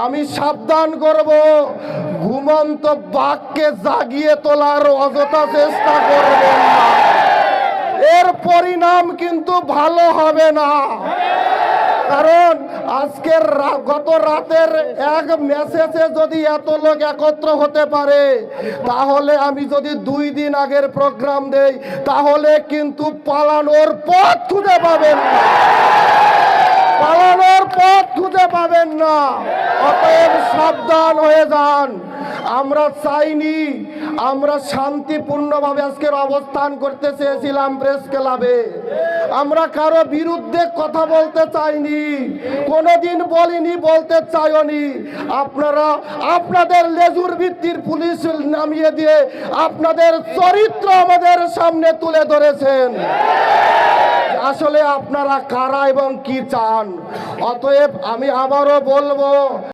আমি সাবধান করব, ঘুমন্ত বাঘকে জাগিয়ে তোলার অযথা চেষ্টা করবেন না। এর পরিণাম কিন্তু ভালো হবে না। কারণ আজকের গত রাতের এক মেসেজে যদি এত লোক একত্র হতে পারে, তাহলে আমি যদি 2 দিন আগের প্রোগ্রাম দেই, তাহলে কিন্তু পালানোর পথ খুঁজে পাবেন না, পালানোর পথ খুঁজে পাবেন না। অতএব সাবধান হয়ে যান। আমরা চাইনি, আমরা শান্তিপূর্ণভাবে আজকের অবস্থান করতে চেয়েছিলাম প্রেস ক্লাবে। আমরা কারো বিরুদ্ধে কথা বলতে চাইনি, কোনোদিন বলিনি, বলতে চাইনি। আপনারা আপনাদের লেজুর ভিত্তির পুলিশ নামিয়ে দিয়ে আপনাদের চরিত্র আমাদের সামনে তুলে ধরেছেন। আসলে আপনারা কারা এবং কি চান। অতএব আমি আবারও বলবো,